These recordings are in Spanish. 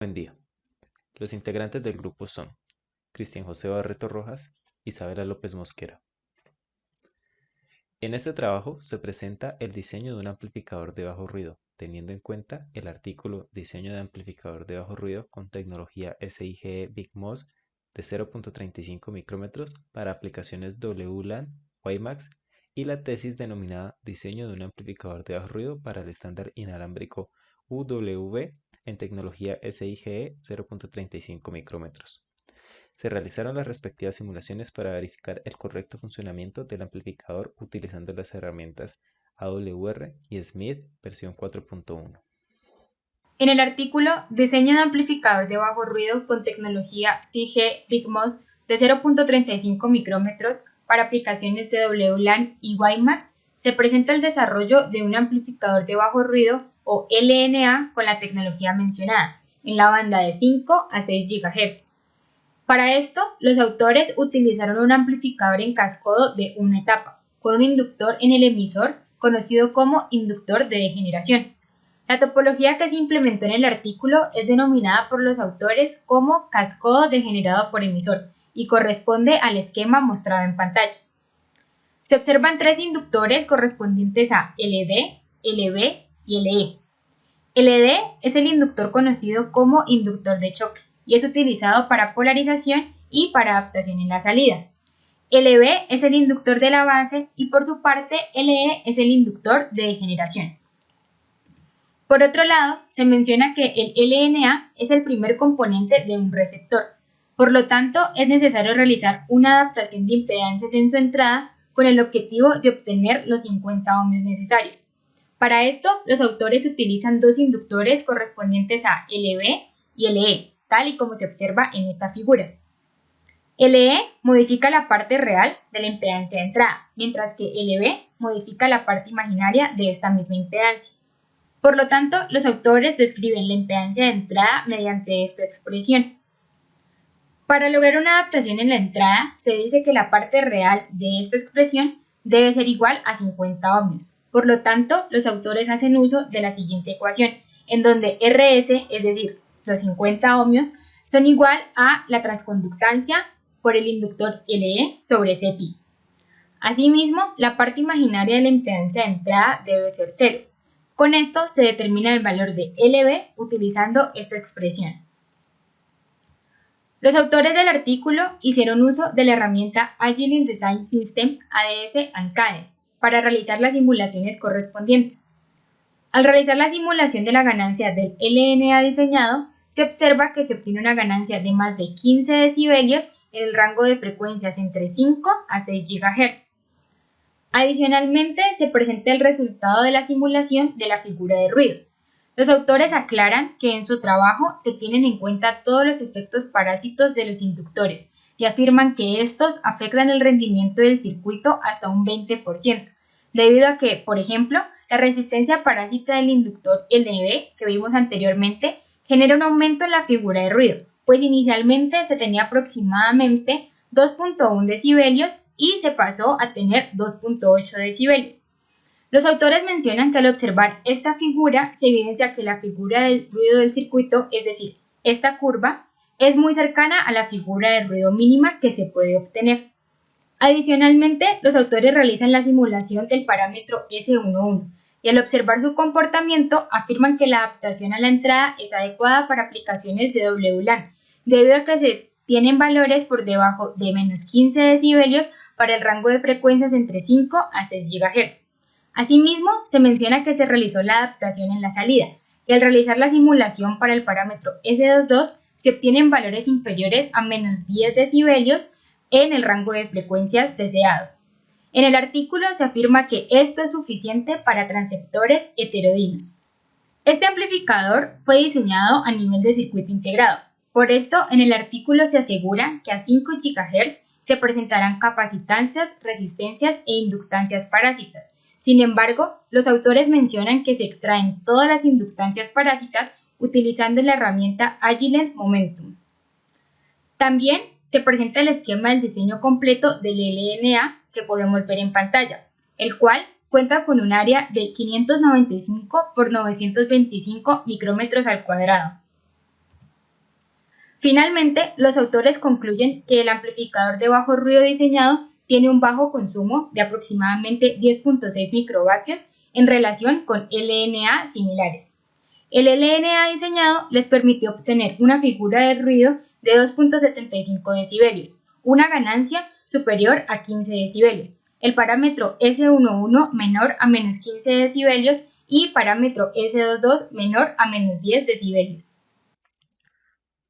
Buen día. Los integrantes del grupo son Cristian José Barreto Rojas y Isabela López Mosquera. En este trabajo se presenta el diseño de un amplificador de bajo ruido, teniendo en cuenta el artículo Diseño de amplificador de bajo ruido con tecnología SIGE BigMOS de 0.35 micrómetros para aplicaciones WLAN, WiMAX y la tesis denominada Diseño de un amplificador de bajo ruido para el estándar inalámbrico UWB en tecnología SIGE 0.35 micrómetros. Se realizaron las respectivas simulaciones para verificar el correcto funcionamiento del amplificador utilizando las herramientas AWR y Smith versión 4.1. En el artículo Diseño de amplificador de bajo ruido con tecnología SIGE BigMOS de 0.35 micrómetros para aplicaciones de WLAN y WiMAX, se presenta el desarrollo de un amplificador de bajo ruido o LNA con la tecnología mencionada, en la banda de 5 a 6 GHz. Para esto, los autores utilizaron un amplificador en cascodo de una etapa, con un inductor en el emisor, conocido como inductor de degeneración. La topología que se implementó en el artículo es denominada por los autores como cascodo degenerado por emisor y corresponde al esquema mostrado en pantalla. Se observan tres inductores correspondientes a LD, LB y LE. LD es el inductor conocido como inductor de choque y es utilizado para polarización y para adaptación en la salida. LB es el inductor de la base y por su parte LE es el inductor de degeneración. Por otro lado, se menciona que el LNA es el primer componente de un receptor, por lo tanto es necesario realizar una adaptación de impedancias en su entrada con el objetivo de obtener los 50 ohms necesarios. Para esto, los autores utilizan dos inductores correspondientes a LB y LE, tal y como se observa en esta figura. LE modifica la parte real de la impedancia de entrada, mientras que LB modifica la parte imaginaria de esta misma impedancia. Por lo tanto, los autores describen la impedancia de entrada mediante esta expresión. Para lograr una adaptación en la entrada, se dice que la parte real de esta expresión debe ser igual a 50 ohmios. Por lo tanto, los autores hacen uso de la siguiente ecuación, en donde RS, es decir, los 50 ohmios, son igual a la transconductancia por el inductor LE sobre Cpi. Asimismo, la parte imaginaria de la impedancia de entrada debe ser 0. Con esto se determina el valor de LB utilizando esta expresión. Los autores del artículo hicieron uso de la herramienta Agile Design System ADS ANCADES para realizar las simulaciones correspondientes. Al realizar la simulación de la ganancia del LNA diseñado, se observa que se obtiene una ganancia de más de 15 decibelios en el rango de frecuencias entre 5 a 6 GHz. Adicionalmente, se presenta el resultado de la simulación de la figura de ruido. Los autores aclaran que en su trabajo se tienen en cuenta todos los efectos parásitos de los inductores y afirman que estos afectan el rendimiento del circuito hasta un 20%, debido a que, por ejemplo, la resistencia parásita del inductor LB que vimos anteriormente genera un aumento en la figura de ruido, pues inicialmente se tenía aproximadamente 2.1 decibelios y se pasó a tener 2.8 decibelios. Los autores mencionan que al observar esta figura se evidencia que la figura del ruido del circuito, es decir, esta curva, es muy cercana a la figura de ruido mínima que se puede obtener. Adicionalmente, los autores realizan la simulación del parámetro S11 y al observar su comportamiento afirman que la adaptación a la entrada es adecuada para aplicaciones de WLAN, debido a que se tienen valores por debajo de menos 15 decibelios para el rango de frecuencias entre 5 a 6 GHz. Asimismo, se menciona que se realizó la adaptación en la salida y al realizar la simulación para el parámetro S22 se obtienen valores inferiores a menos 10 decibelios en el rango de frecuencias deseados. En el artículo se afirma que esto es suficiente para transceptores heterodinos. Este amplificador fue diseñado a nivel de circuito integrado. Por esto, en el artículo se asegura que a 5 GHz se presentarán capacitancias, resistencias e inductancias parásitas. Sin embargo, los autores mencionan que se extraen todas las inductancias parásitas utilizando la herramienta Agile Momentum. También se presenta el esquema del diseño completo del LNA que podemos ver en pantalla, el cual cuenta con un área de 595 por 925 micrómetros al cuadrado. Finalmente, los autores concluyen que el amplificador de bajo ruido diseñado tiene un bajo consumo de aproximadamente 10.6 microvatios en relación con LNA similares. El LNA diseñado les permitió obtener una figura de ruido de 2.75 decibelios, una ganancia superior a 15 decibelios, el parámetro S11 menor a menos 15 decibelios y parámetro S22 menor a menos 10 decibelios.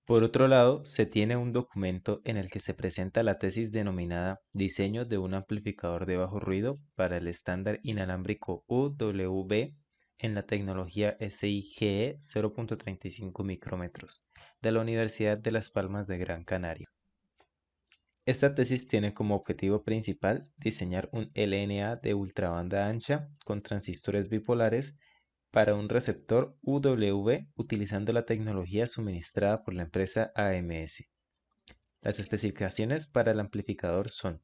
Por otro lado, se tiene un documento en el que se presenta la tesis denominada Diseño de un amplificador de bajo ruido para el estándar inalámbrico UWB en la tecnología SIGE 0.35 micrómetros de la Universidad de Las Palmas de Gran Canaria. Esta tesis tiene como objetivo principal diseñar un LNA de ultrabanda ancha con transistores bipolares para un receptor UWB utilizando la tecnología suministrada por la empresa AMS. Las especificaciones para el amplificador son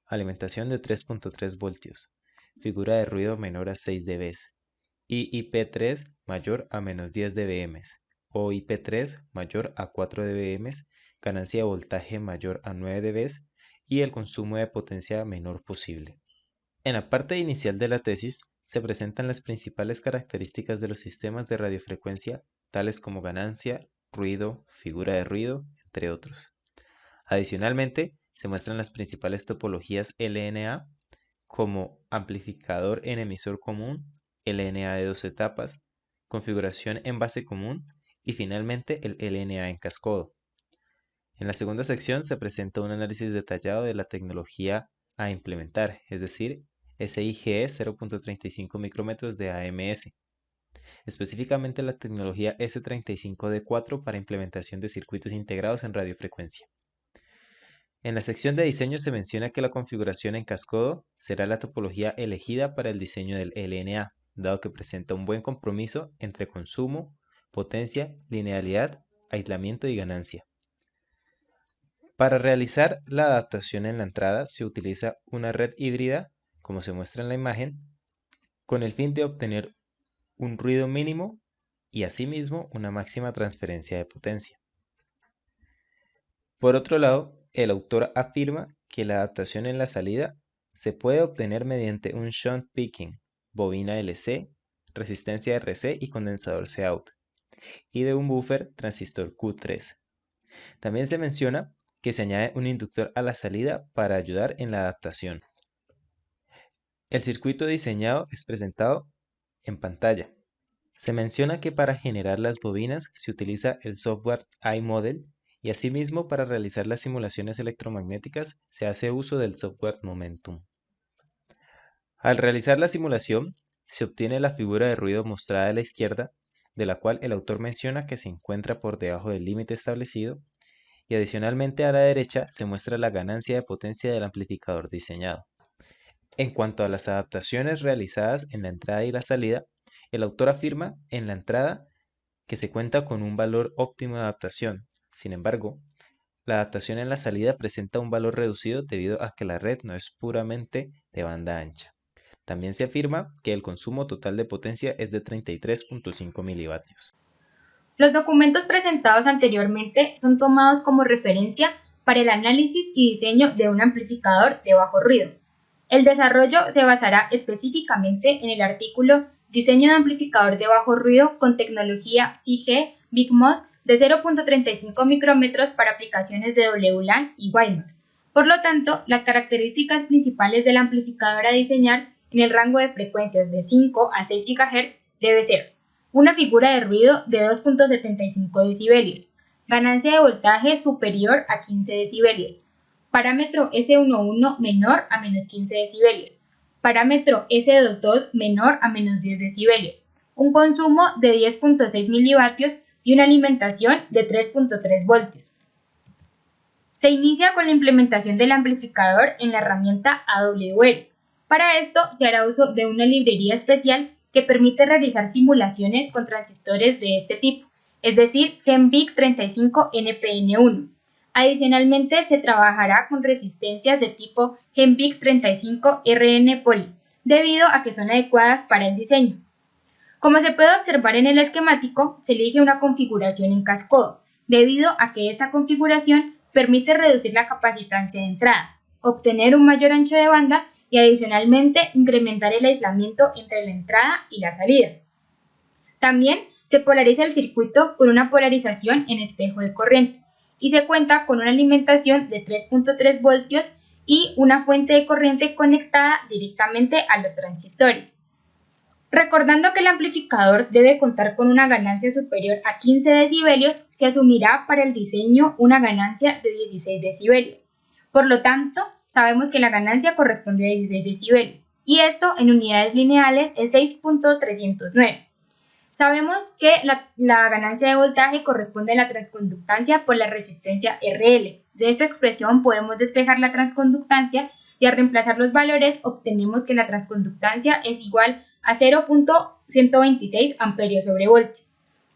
alimentación de 3.3 voltios, figura de ruido menor a 6 dB, IP3 mayor a menos 10 dBm o IP3 mayor a 4 dBm, ganancia de voltaje mayor a 9 dB y el consumo de potencia menor posible. En la parte inicial de la tesis se presentan las principales características de los sistemas de radiofrecuencia, tales como ganancia, ruido, figura de ruido, entre otros. Adicionalmente, se muestran las principales topologías LNA, como amplificador en emisor común, LNA de 2 etapas, configuración en base común y finalmente el LNA en cascodo. En la segunda sección se presenta un análisis detallado de la tecnología a implementar, es decir, SIGE 0.35 micrómetros de AMS, específicamente la tecnología S35D4 para implementación de circuitos integrados en radiofrecuencia. En la sección de diseño se menciona que la configuración en cascodo será la topología elegida para el diseño del LNA, dado que presenta un buen compromiso entre consumo, potencia, linealidad, aislamiento y ganancia. Para realizar la adaptación en la entrada se utiliza una red híbrida, como se muestra en la imagen, con el fin de obtener un ruido mínimo y asimismo una máxima transferencia de potencia. Por otro lado, el autor afirma que la adaptación en la salida se puede obtener mediante un shunt picking, bobina LC, resistencia RC y condensador Cout, y de un buffer transistor Q3. También se menciona que se añade un inductor a la salida para ayudar en la adaptación. El circuito diseñado es presentado en pantalla. Se menciona que para generar las bobinas se utiliza el software iModel y asimismo para realizar las simulaciones electromagnéticas se hace uso del software Momentum. Al realizar la simulación se obtiene la figura de ruido mostrada a la izquierda, de la cual el autor menciona que se encuentra por debajo del límite establecido, y adicionalmente a la derecha se muestra la ganancia de potencia del amplificador diseñado. En cuanto a las adaptaciones realizadas en la entrada y la salida, el autor afirma en la entrada que se cuenta con un valor óptimo de adaptación. Sin embargo, la adaptación en la salida presenta un valor reducido debido a que la red no es puramente de banda ancha. También se afirma que el consumo total de potencia es de 33.5 milivatios. Los documentos presentados anteriormente son tomados como referencia para el análisis y diseño de un amplificador de bajo ruido. El desarrollo se basará específicamente en el artículo Diseño de amplificador de bajo ruido con tecnología SIGE BigMOS de 0.35 micrómetros para aplicaciones de WLAN y WiMAX. Por lo tanto, las características principales del amplificador a diseñar en el rango de frecuencias de 5 a 6 GHz debe ser una figura de ruido de 2.75 decibelios, ganancia de voltaje superior a 15 decibelios, parámetro S11 menor a menos 15 decibelios, parámetro S22 menor a menos 10 decibelios, un consumo de 10.6 milivatios y una alimentación de 3.3 voltios. Se inicia con la implementación del amplificador en la herramienta AWR. Para esto se hará uso de una librería especial que permite realizar simulaciones con transistores de este tipo, es decir, GenBig35NPN1. Adicionalmente, se trabajará con resistencias de tipo GenBig35RN Poly, debido a que son adecuadas para el diseño. Como se puede observar en el esquemático, se elige una configuración en cascodo, debido a que esta configuración permite reducir la capacitancia de entrada, obtener un mayor ancho de banda y adicionalmente incrementar el aislamiento entre la entrada y la salida. También se polariza el circuito con una polarización en espejo de corriente y se cuenta con una alimentación de 3.3 voltios y una fuente de corriente conectada directamente a los transistores. Recordando que el amplificador debe contar con una ganancia superior a 15 decibelios, se asumirá para el diseño una ganancia de 16 decibelios. Por lo tanto, sabemos que la ganancia corresponde a 16 decibelios, y esto en unidades lineales es 6.309. Sabemos que la ganancia de voltaje corresponde a la transconductancia por la resistencia RL. De esta expresión podemos despejar la transconductancia y al reemplazar los valores obtenemos que la transconductancia es igual a 0.126 amperios sobre voltio.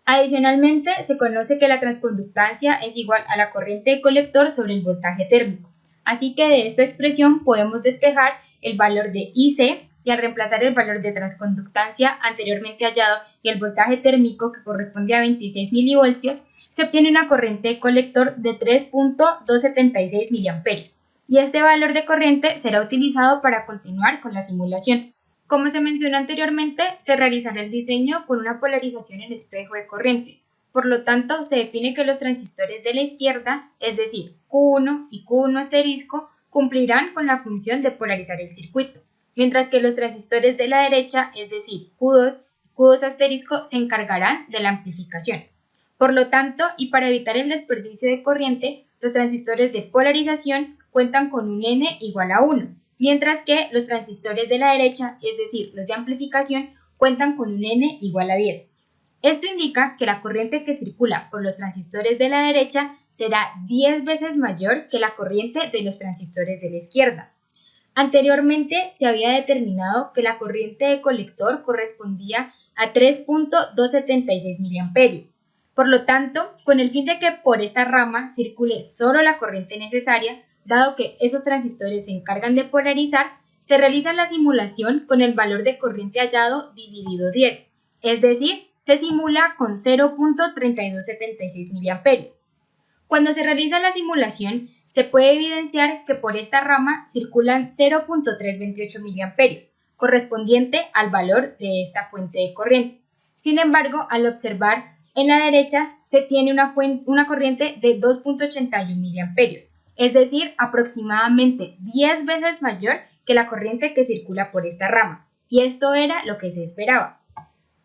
Adicionalmente, se conoce que la transconductancia es igual a la corriente de colector sobre el voltaje térmico. Así que de esta expresión podemos despejar el valor de IC y al reemplazar el valor de transconductancia anteriormente hallado y el voltaje térmico que corresponde a 26 milivoltios, se obtiene una corriente de colector de 3.276 miliamperios. Y este valor de corriente será utilizado para continuar con la simulación. Como se mencionó anteriormente, se realizará el diseño con una polarización en espejo de corriente. Por lo tanto, se define que los transistores de la izquierda, es decir, Q1 y Q1 asterisco, cumplirán con la función de polarizar el circuito, mientras que los transistores de la derecha, es decir, Q2 y Q2 asterisco, se encargarán de la amplificación. Por lo tanto, y para evitar el desperdicio de corriente, los transistores de polarización cuentan con un N igual a 1, mientras que los transistores de la derecha, es decir, los de amplificación, cuentan con un N igual a 10. Esto indica que la corriente que circula por los transistores de la derecha será 10 veces mayor que la corriente de los transistores de la izquierda. Anteriormente se había determinado que la corriente de colector correspondía a 3.276 miliamperios. Por lo tanto, con el fin de que por esta rama circule solo la corriente necesaria, dado que esos transistores se encargan de polarizar, se realiza la simulación con el valor de corriente hallado dividido 10, es decir, se simula con 0.3276 miliamperios. Cuando se realiza la simulación, se puede evidenciar que por esta rama circulan 0.328 miliamperios, correspondiente al valor de esta fuente de corriente. Sin embargo, al observar en la derecha se tiene una corriente de 2.81 miliamperios, es decir, aproximadamente 10 veces mayor que la corriente que circula por esta rama, y esto era lo que se esperaba.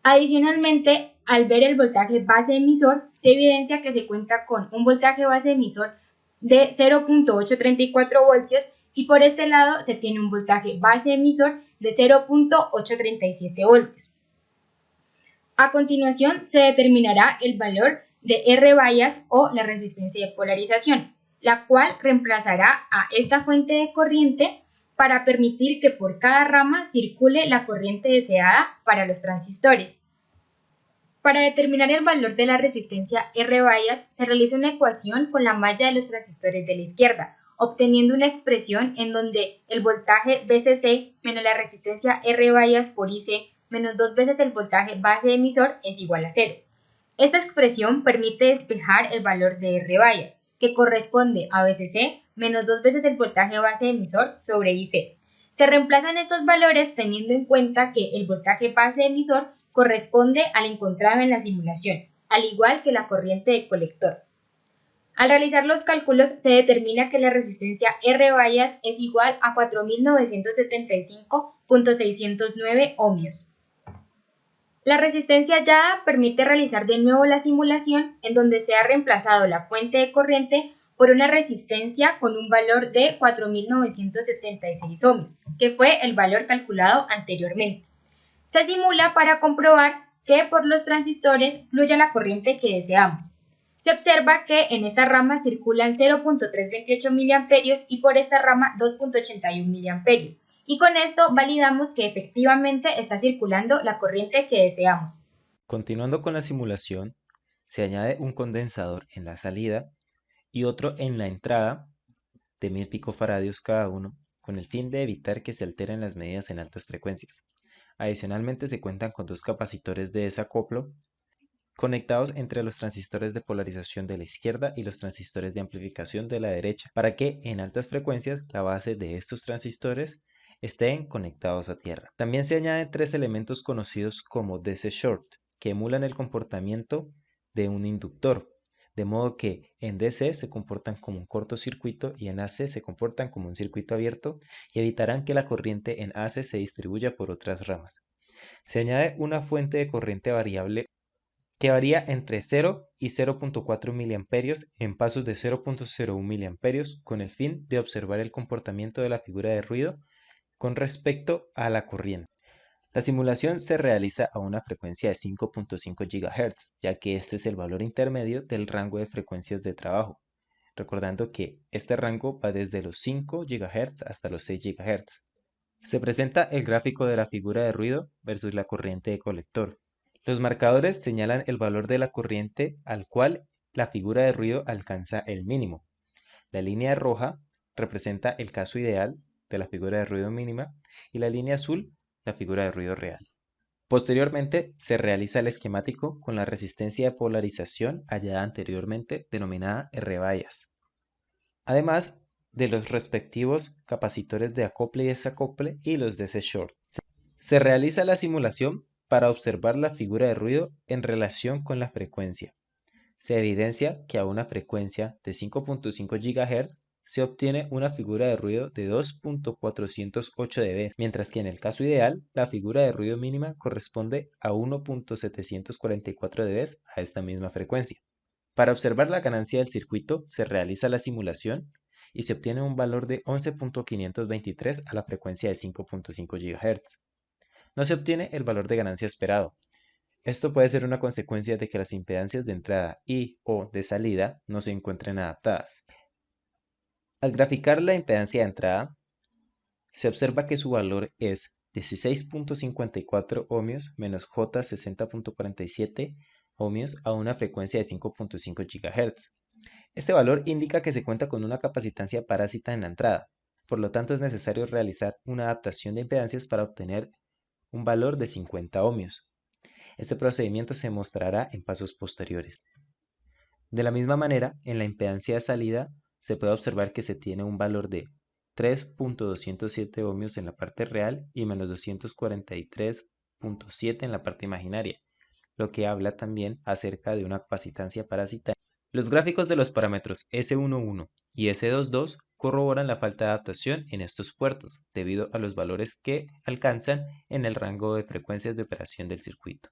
Adicionalmente, al ver el voltaje base emisor, se evidencia que se cuenta con un voltaje base emisor de 0.834 voltios y por este lado se tiene un voltaje base emisor de 0.837 voltios. A continuación se determinará el valor de R bias o la resistencia de polarización, la cual reemplazará a esta fuente de corriente para permitir que por cada rama circule la corriente deseada para los transistores. Para determinar el valor de la resistencia R bias se realiza una ecuación con la malla de los transistores de la izquierda, obteniendo una expresión en donde el voltaje VCC menos la resistencia R bias por IC menos 2 veces el voltaje base emisor es igual a 0. Esta expresión permite despejar el valor de R bias, que corresponde a VCC menos 2 veces el voltaje base emisor sobre IC. Se reemplazan estos valores teniendo en cuenta que el voltaje base emisor corresponde al encontrado en la simulación, al igual que la corriente de colector. Al realizar los cálculos se determina que la resistencia R bias es igual a 4.975.609 ohmios. La resistencia hallada permite realizar de nuevo la simulación en donde se ha reemplazado la fuente de corriente por una resistencia con un valor de 4.976 ohmios, que fue el valor calculado anteriormente. Se simula para comprobar que por los transistores fluye la corriente que deseamos. Se observa que en esta rama circulan 0.328 miliamperios y por esta rama 2.81 miliamperios. Y con esto validamos que efectivamente está circulando la corriente que deseamos. Continuando con la simulación, se añade un condensador en la salida y otro en la entrada de 1000 picofaradios cada uno, con el fin de evitar que se alteren las medidas en altas frecuencias. Adicionalmente se cuentan con dos capacitores de desacoplo conectados entre los transistores de polarización de la izquierda y los transistores de amplificación de la derecha, para que en altas frecuencias la base de estos transistores estén conectados a tierra. También se añaden tres elementos conocidos como DC Short, que emulan el comportamiento de un inductor, de modo que en DC se comportan como un cortocircuito y en AC se comportan como un circuito abierto y evitarán que la corriente en AC se distribuya por otras ramas. Se añade una fuente de corriente variable que varía entre 0 y 0.4 mA en pasos de 0.01 mA con el fin de observar el comportamiento de la figura de ruido con respecto a la corriente. La simulación se realiza a una frecuencia de 5.5 GHz, ya que este es el valor intermedio del rango de frecuencias de trabajo, recordando que este rango va desde los 5 GHz hasta los 6 GHz. Se presenta el gráfico de la figura de ruido versus la corriente de colector. Los marcadores señalan el valor de la corriente al cual la figura de ruido alcanza el mínimo. La línea roja representa el caso ideal de la figura de ruido mínima y la línea azul la figura de ruido real. Posteriormente se realiza el esquemático con la resistencia de polarización hallada anteriormente denominada R-bias, además de los respectivos capacitores de acople y desacople y los DC Short. Se realiza la simulación para observar la figura de ruido en relación con la frecuencia. Se evidencia que a una frecuencia de 5.5 GHz se obtiene una figura de ruido de 2.408 dB, mientras que en el caso ideal la figura de ruido mínima corresponde a 1.744 dB a esta misma frecuencia. Para observar la ganancia del circuito se realiza la simulación y se obtiene un valor de 11.523 a la frecuencia de 5.5 GHz. No se obtiene el valor de ganancia esperado. Esto puede ser una consecuencia de que las impedancias de entrada y o de salida no se encuentren adaptadas. Al graficar la impedancia de entrada, se observa que su valor es 16.54 ohmios menos J 60.47 ohmios a una frecuencia de 5.5 GHz. Este valor indica que se cuenta con una capacitancia parásita en la entrada, por lo tanto es necesario realizar una adaptación de impedancias para obtener un valor de 50 ohmios. Este procedimiento se mostrará en pasos posteriores. De la misma manera, en la impedancia de salida se puede observar que se tiene un valor de 3.207 ohmios en la parte real y menos 243.7 en la parte imaginaria, lo que habla también acerca de una capacitancia parasitaria. Los gráficos de los parámetros S11 y S22 corroboran la falta de adaptación en estos puertos, debido a los valores que alcanzan en el rango de frecuencias de operación del circuito.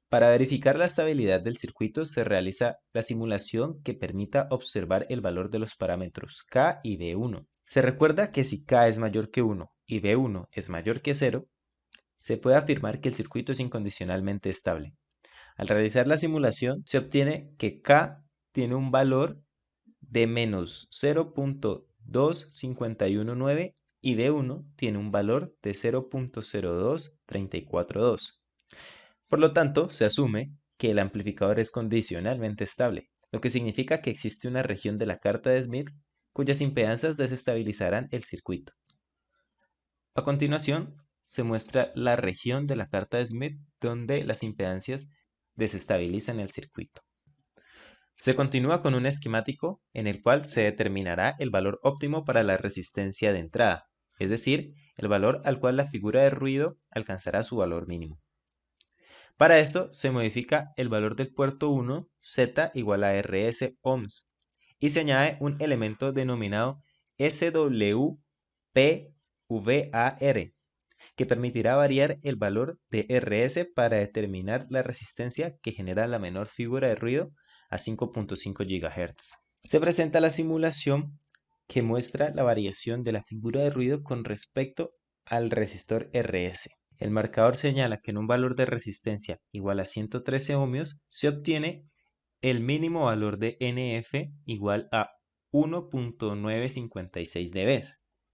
Para verificar la estabilidad del circuito se realiza la simulación que permita observar el valor de los parámetros K y B1. Se recuerda que si K es mayor que 1 y B1 es mayor que 0, se puede afirmar que el circuito es incondicionalmente estable. Al realizar la simulación se obtiene que K tiene un valor de menos 0.2519 y B1 tiene un valor de 0.02342. Por lo tanto, se asume que el amplificador es condicionalmente estable, lo que significa que existe una región de la carta de Smith cuyas impedancias desestabilizarán el circuito. A continuación, se muestra la región de la carta de Smith donde las impedancias desestabilizan el circuito. Se continúa con un esquemático en el cual se determinará el valor óptimo para la resistencia de entrada, es decir, el valor al cual la figura de ruido alcanzará su valor mínimo. Para esto se modifica el valor del puerto 1, Z igual a RS ohms, y se añade un elemento denominado SWPVAR, que permitirá variar el valor de RS para determinar la resistencia que genera la menor figura de ruido a 5.5 GHz. Se presenta la simulación que muestra la variación de la figura de ruido con respecto al resistor RS. El marcador señala que en un valor de resistencia igual a 113 ohmios se obtiene el mínimo valor de NF igual a 1.956 dB.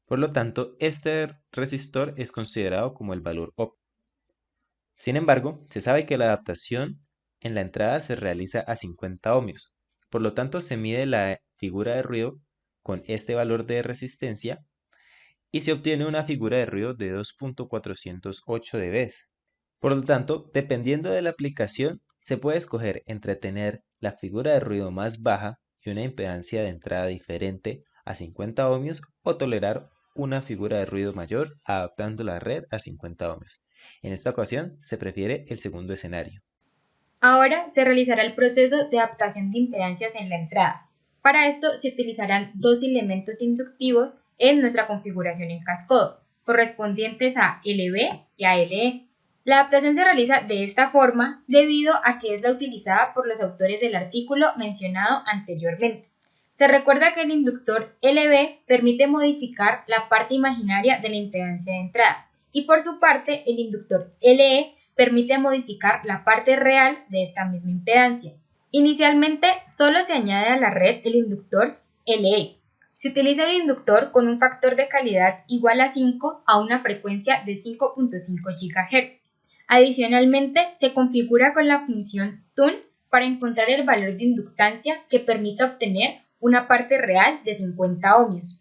Por lo tanto, este resistor es considerado como el valor óptimo. Sin embargo, se sabe que la adaptación en la entrada se realiza a 50 ohmios. Por lo tanto, se mide la figura de ruido con este valor de resistencia y se obtiene una figura de ruido de 2.408 dB. Por lo tanto, dependiendo de la aplicación, Se puede escoger entre tener la figura de ruido más baja y una impedancia de entrada diferente a 50 ohmios o tolerar una figura de ruido mayor adaptando la red a 50 ohmios. En esta ocasión se prefiere el segundo escenario. Ahora se realizará el proceso de adaptación de impedancias en la entrada. Para esto se utilizarán dos elementos inductivos en nuestra configuración en cascodo, correspondientes a LB y a LE. La adaptación se realiza de esta forma debido a que es la utilizada por los autores del artículo mencionado anteriormente. Se recuerda que el inductor LB permite modificar la parte imaginaria de la impedancia de entrada y por su parte el inductor LE permite modificar la parte real de esta misma impedancia. Inicialmente solo se añade a la red el inductor LE. Se utiliza un inductor con un factor de calidad igual a 5 a una frecuencia de 5.5 GHz. Adicionalmente, se configura con la función tune para encontrar el valor de inductancia que permita obtener una parte real de 50 ohmios.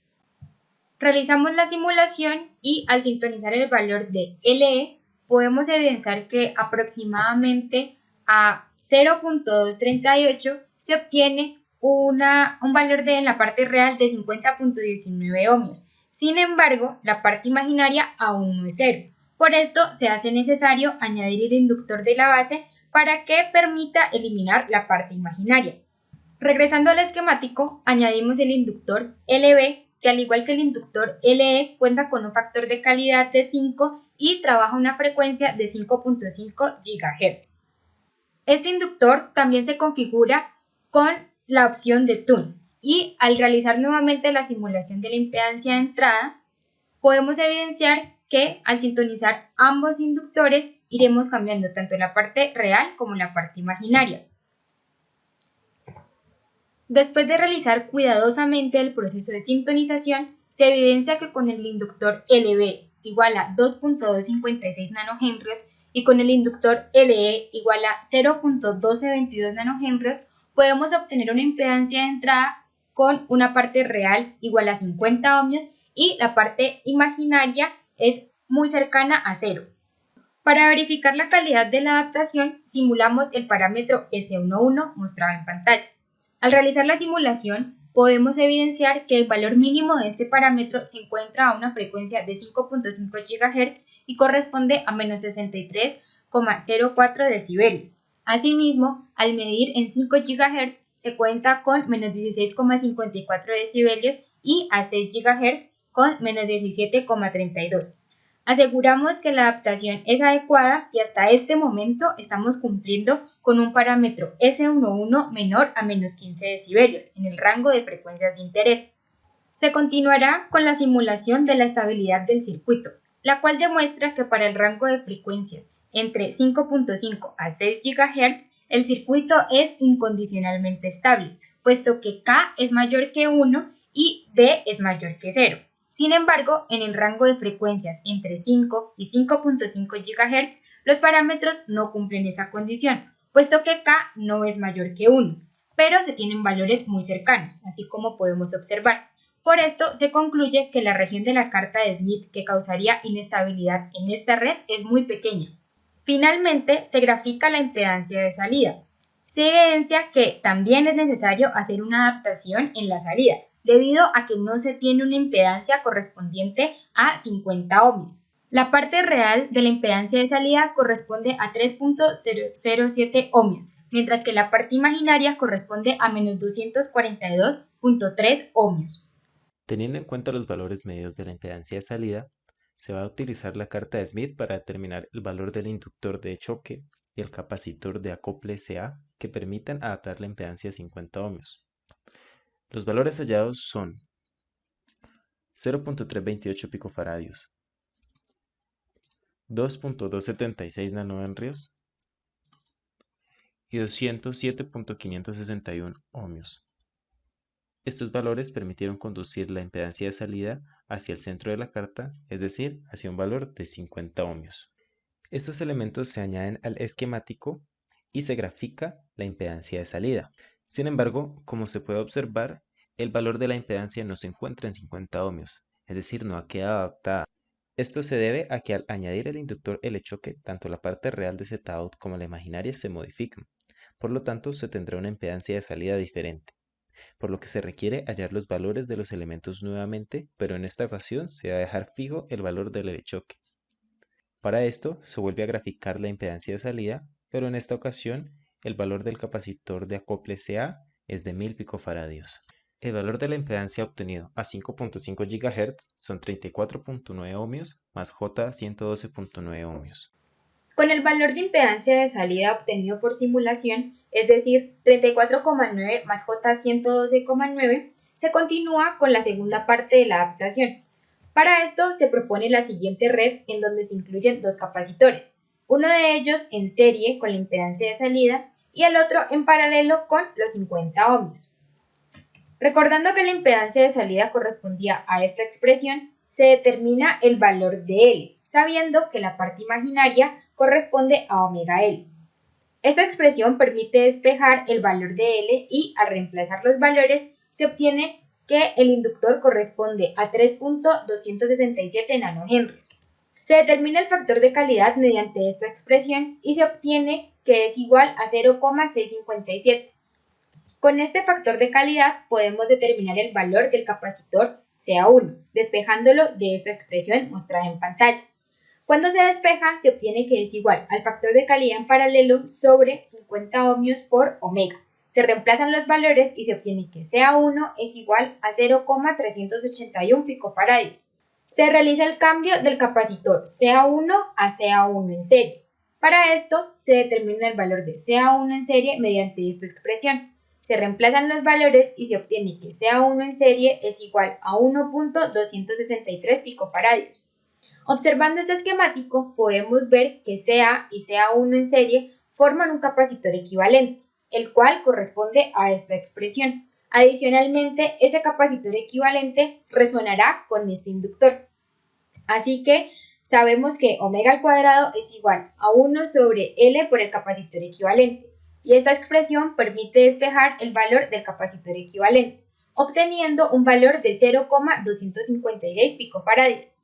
Realizamos la simulación y al sintonizar el valor de LE podemos evidenciar que aproximadamente a 0.238 se obtiene un valor en la parte real de 50.19 ohmios. Sin embargo, la parte imaginaria aún no es 0. Por esto se hace necesario añadir el inductor de la base para que permita eliminar la parte imaginaria. Regresando al esquemático, añadimos el inductor LB, que al igual que el inductor LE cuenta con un factor de calidad de 5 y trabaja a una frecuencia de 5.5 GHz. Este inductor también se configura con la opción de Tune y al realizar nuevamente la simulación de la impedancia de entrada, podemos evidenciar que al sintonizar ambos inductores iremos cambiando tanto la parte real como la parte imaginaria. Después de realizar cuidadosamente el proceso de sintonización, se evidencia que con el inductor LB igual a 2.256 nanohenrios y con el inductor LE igual a 0.1222 nanohenrios podemos obtener una impedancia de entrada con una parte real igual a 50 ohmios y la parte imaginaria es muy cercana a 0. Para verificar la calidad de la adaptación, simulamos el parámetro S11 mostrado en pantalla. Al realizar la simulación, podemos evidenciar que el valor mínimo de este parámetro se encuentra a una frecuencia de 5.5 GHz y corresponde a menos 63,04 decibelios. Asimismo, al medir en 5 GHz se cuenta con menos 16,54 decibelios y a 6 GHz con menos 17,32. Aseguramos que la adaptación es adecuada y hasta este momento estamos cumpliendo con un parámetro S11 menor a menos 15 decibelios en el rango de frecuencias de interés. Se continuará con la simulación de la estabilidad del circuito, la cual demuestra que para el rango de frecuencias entre 5.5 a 6 GHz el circuito es incondicionalmente estable, puesto que K es mayor que 1 y B es mayor que 0. Sin embargo, en el rango de frecuencias entre 5 y 5.5 GHz, los parámetros no cumplen esa condición, puesto que K no es mayor que 1, pero se tienen valores muy cercanos, así como podemos observar. Por esto, se concluye que la región de la carta de Smith que causaría inestabilidad en esta red es muy pequeña. Finalmente, se grafica la impedancia de salida. Se evidencia que también es necesario hacer una adaptación en la salida, debido a que no se tiene una impedancia correspondiente a 50 ohmios. La parte real de la impedancia de salida corresponde a 3.007 ohmios, mientras que la parte imaginaria corresponde a menos 242.3 ohmios. Teniendo en cuenta los valores medios de la impedancia de salida, se va a utilizar la carta de Smith para determinar el valor del inductor de choque y el capacitor de acople CA que permitan adaptar la impedancia a 50 ohmios. Los valores hallados son 0.328 picofaradios, 2.276 nanohenrios y 207.561 ohmios. Estos valores permitieron conducir la impedancia de salida hacia el centro de la carta, es decir, hacia un valor de 50 ohmios. Estos elementos se añaden al esquemático y se grafica la impedancia de salida. Sin embargo, como se puede observar, el valor de la impedancia no se encuentra en 50 ohmios, es decir, no ha quedado adaptada. Esto se debe a que al añadir el inductor L-choque, tanto la parte real de Zout como la imaginaria se modifican. Por lo tanto, se tendrá una impedancia de salida diferente, por lo que se requiere hallar los valores de los elementos nuevamente, pero en esta ocasión se va a dejar fijo el valor del L-choque. Para esto, se vuelve a graficar la impedancia de salida, pero en esta ocasión el valor del capacitor de acople Ca es de 1000 picofaradios. El valor de la impedancia obtenido a 5.5 GHz son 34.9 ohmios más J 112.9 ohmios. Con el valor de impedancia de salida obtenido por simulación, es decir, 34,9 más J 112,9, se continúa con la segunda parte de la adaptación. Para esto se propone la siguiente red en donde se incluyen dos capacitores, uno de ellos en serie con la impedancia de salida y el otro en paralelo con los 50 ohmios. Recordando que la impedancia de salida correspondía a esta expresión, se determina el valor de L, sabiendo que la parte imaginaria corresponde a omega L. Esta expresión permite despejar el valor de L y al reemplazar los valores se obtiene que el inductor corresponde a 3.267 nanohenrios. Se determina el factor de calidad mediante esta expresión y se obtiene que es igual a 0,657. Con este factor de calidad podemos determinar el valor del capacitor Ca1, despejándolo de esta expresión mostrada en pantalla. Cuando se despeja, se obtiene que es igual al factor de calidad en paralelo sobre 50 ohmios por omega. Se reemplazan los valores y se obtiene que Ca1 es igual a 0,381 picofaradios. Se realiza el cambio del capacitor Ca1 a Ca1 en serie. Para esto, se determina el valor de Ca1 en serie mediante esta expresión. Se reemplazan los valores y se obtiene que Ca1 en serie es igual a 1.263 picofaradios. Observando este esquemático, podemos ver que Ca y Ca1 en serie forman un capacitor equivalente, el cual corresponde a esta expresión. Adicionalmente, este capacitor equivalente resonará con este inductor. Así que sabemos que omega al cuadrado es igual a 1 sobre L por el capacitor equivalente. Y esta expresión permite despejar el valor del capacitor equivalente, obteniendo un valor de 0,256 picofaradios.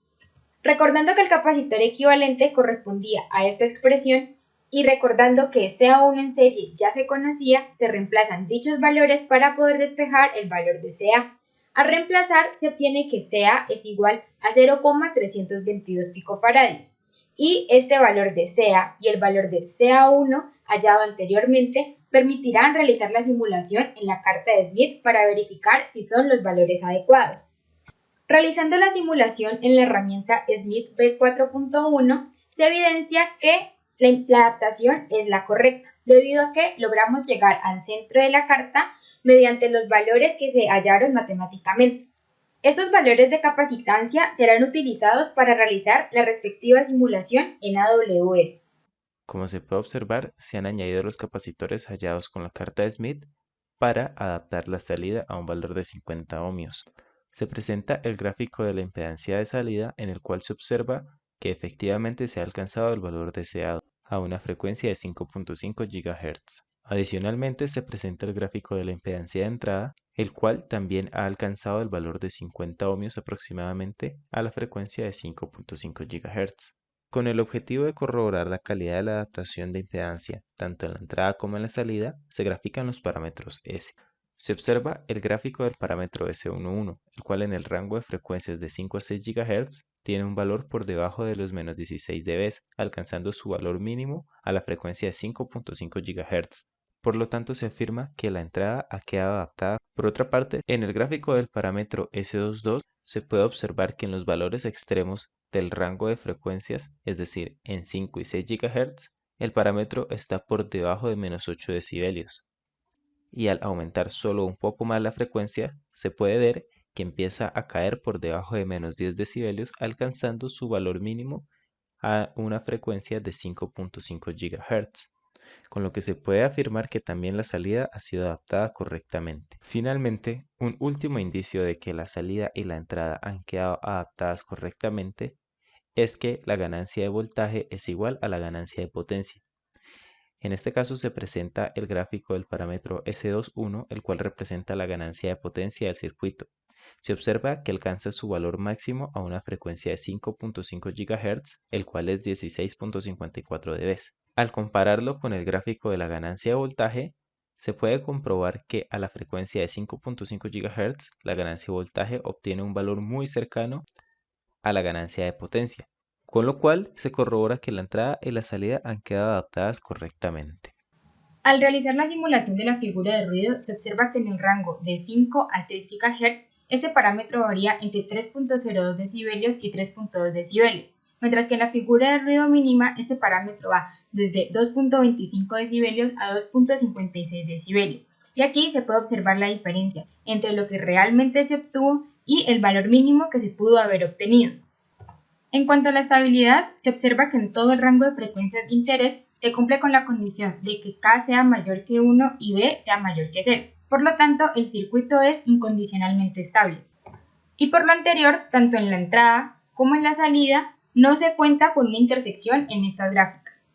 Recordando que el capacitor equivalente correspondía a esta expresión y recordando que Ca1 en serie ya se conocía, se reemplazan dichos valores para poder despejar el valor de Ca. Al reemplazar, se obtiene que Ca es igual a 0,322 picofaradios. Y este valor de Ca y el valor de Ca1 hallado anteriormente permitirán realizar la simulación en la carta de Smith para verificar si son los valores adecuados. Realizando la simulación en la herramienta Smith V4.1 se evidencia que la adaptación es la correcta, debido a que logramos llegar al centro de la carta mediante los valores que se hallaron matemáticamente. Estos valores de capacitancia serán utilizados para realizar la respectiva simulación en AWR. Como se puede observar, se han añadido los capacitores hallados con la carta de Smith para adaptar la salida a un valor de 50 ohmios. Se presenta el gráfico de la impedancia de salida en el cual se observa que efectivamente se ha alcanzado el valor deseado a una frecuencia de 5.5 GHz. Adicionalmente se presenta el gráfico de la impedancia de entrada, el cual también ha alcanzado el valor de 50 ohmios aproximadamente a la frecuencia de 5.5 GHz. Con el objetivo de corroborar la calidad de la adaptación de impedancia, tanto en la entrada como en la salida, se grafican los parámetros S. Se observa el gráfico del parámetro S11, el cual en el rango de frecuencias de 5 a 6 GHz tiene un valor por debajo de los menos 16 dB, alcanzando su valor mínimo a la frecuencia de 5.5 GHz. Por lo tanto, se afirma que la entrada ha quedado adaptada. Por otra parte, en el gráfico del parámetro S22 se puede observar que en los valores extremos del rango de frecuencias, es decir, en 5 y 6 GHz, el parámetro está por debajo de menos 8 decibelios. Y al aumentar solo un poco más la frecuencia, se puede ver que empieza a caer por debajo de menos 10 decibelios, alcanzando su valor mínimo a una frecuencia de 5.5 GHz, con lo que se puede afirmar que también la salida ha sido adaptada correctamente. Finalmente, un último indicio de que la salida y la entrada han quedado adaptadas correctamente es que la ganancia de voltaje es igual a la ganancia de potencia. En este caso se presenta el gráfico del parámetro S21, el cual representa la ganancia de potencia del circuito. Se observa que alcanza su valor máximo a una frecuencia de 5.5 GHz, el cual es 16.54 dB. Al compararlo con el gráfico de la ganancia de voltaje, se puede comprobar que a la frecuencia de 5.5 GHz, la ganancia de voltaje obtiene un valor muy cercano a la ganancia de potencia, con lo cual se corrobora que la entrada y la salida han quedado adaptadas correctamente. Al realizar la simulación de la figura de ruido, se observa que en el rango de 5 a 6 GHz, este parámetro varía entre 3.02 decibelios y 3.2 decibelios, mientras que en la figura de ruido mínima, este parámetro va desde 2.25 decibelios a 2.56 decibelios. Y aquí se puede observar la diferencia entre lo que realmente se obtuvo y el valor mínimo que se pudo haber obtenido. En cuanto a la estabilidad, se observa que en todo el rango de frecuencias de interés se cumple con la condición de que K sea mayor que 1 y B sea mayor que 0. Por lo tanto, el circuito es incondicionalmente estable. Y por lo anterior, tanto en la entrada como en la salida, no se cuenta con una intersección en estas gráficas.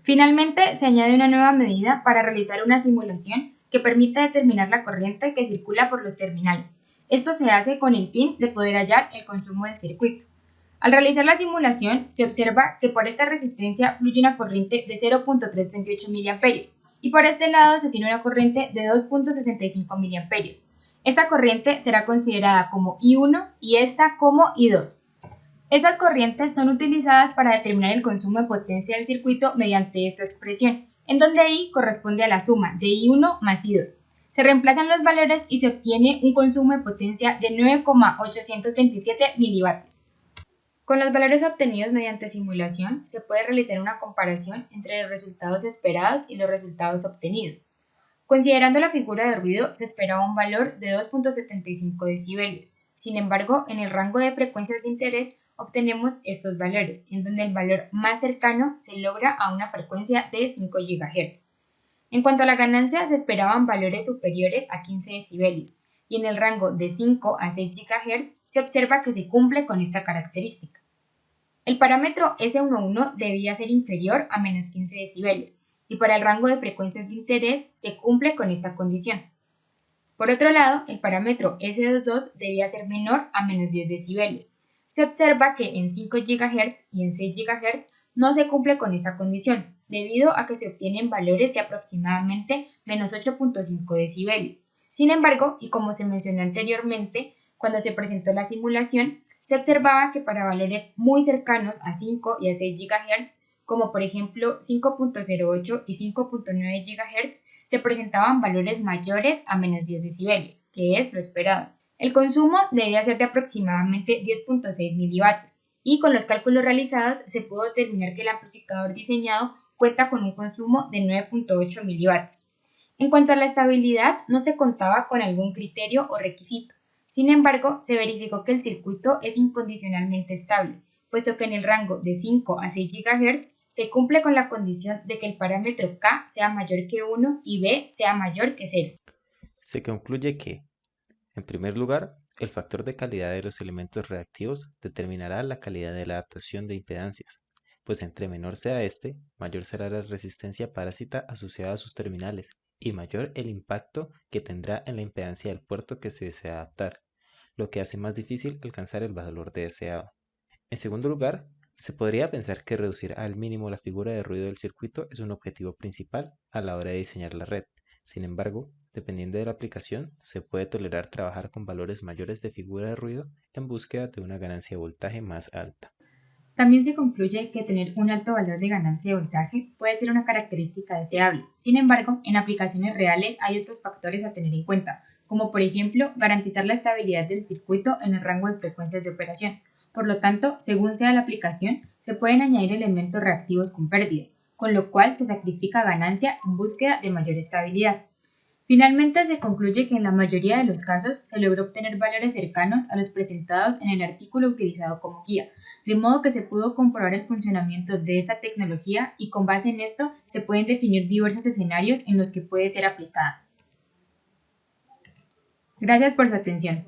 Finalmente, se añade una nueva medida para realizar una simulación que permita determinar la corriente que circula por los terminales. Esto se hace con el fin de poder hallar el consumo del circuito. Al realizar la simulación, se observa que por esta resistencia fluye una corriente de 0.328 mA y por este lado se tiene una corriente de 2.65 mA. Esta corriente será considerada como I1 y esta como I2. Estas corrientes son utilizadas para determinar el consumo de potencia del circuito mediante esta expresión, en donde I corresponde a la suma de I1 más I2. Se reemplazan los valores y se obtiene un consumo de potencia de 9,827 milivatio. Con los valores obtenidos mediante simulación, se puede realizar una comparación entre los resultados esperados y los resultados obtenidos. Considerando la figura de ruido, se esperaba un valor de 2.75 decibelios. Sin embargo, en el rango de frecuencias de interés obtenemos estos valores, en donde el valor más cercano se logra a una frecuencia de 5 GHz. En cuanto a la ganancia, se esperaban valores superiores a 15 decibelios, y en el rango de 5 a 6 GHz se observa que se cumple con esta característica. El parámetro S11 debía ser inferior a menos 15 decibelios, y para el rango de frecuencias de interés se cumple con esta condición. Por otro lado, el parámetro S22 debía ser menor a menos 10 decibelios. Se observa que en 5 GHz y en 6 GHz no se cumple con esta condición, debido a que se obtienen valores de aproximadamente menos 8.5 decibelios. Sin embargo, y como se mencionó anteriormente, cuando se presentó la simulación, se observaba que para valores muy cercanos a 5 y a 6 GHz, como por ejemplo 5.08 y 5.9 GHz, se presentaban valores mayores a menos 10 decibelios, que es lo esperado. El consumo debía ser de aproximadamente 10.6 milivatios, y con los cálculos realizados se pudo determinar que el amplificador diseñado cuenta con un consumo de 9.8 milivatios. En cuanto a la estabilidad, no se contaba con algún criterio o requisito. Sin embargo, se verificó que el circuito es incondicionalmente estable, puesto que en el rango de 5 a 6 GHz se cumple con la condición de que el parámetro K sea mayor que 1 y B sea mayor que 0. Se concluye que, en primer lugar, el factor de calidad de los elementos reactivos determinará la calidad de la adaptación de impedancias, pues entre menor sea este, mayor será la resistencia parásita asociada a sus terminales y mayor el impacto que tendrá en la impedancia del puerto que se desea adaptar, lo que hace más difícil alcanzar el valor deseado. En segundo lugar, se podría pensar que reducir al mínimo la figura de ruido del circuito es un objetivo principal a la hora de diseñar la red. Sin embargo, dependiendo de la aplicación, se puede tolerar trabajar con valores mayores de figura de ruido en búsqueda de una ganancia de voltaje más alta. También se concluye que tener un alto valor de ganancia de voltaje puede ser una característica deseable. Sin embargo, en aplicaciones reales hay otros factores a tener en cuenta, como por ejemplo garantizar la estabilidad del circuito en el rango de frecuencias de operación. Por lo tanto, según sea la aplicación, se pueden añadir elementos reactivos con pérdidas, con lo cual se sacrifica ganancia en búsqueda de mayor estabilidad. Finalmente, se concluye que en la mayoría de los casos se logró obtener valores cercanos a los presentados en el artículo utilizado como guía, de modo que se pudo comprobar el funcionamiento de esta tecnología y con base en esto se pueden definir diversos escenarios en los que puede ser aplicada. Gracias por su atención.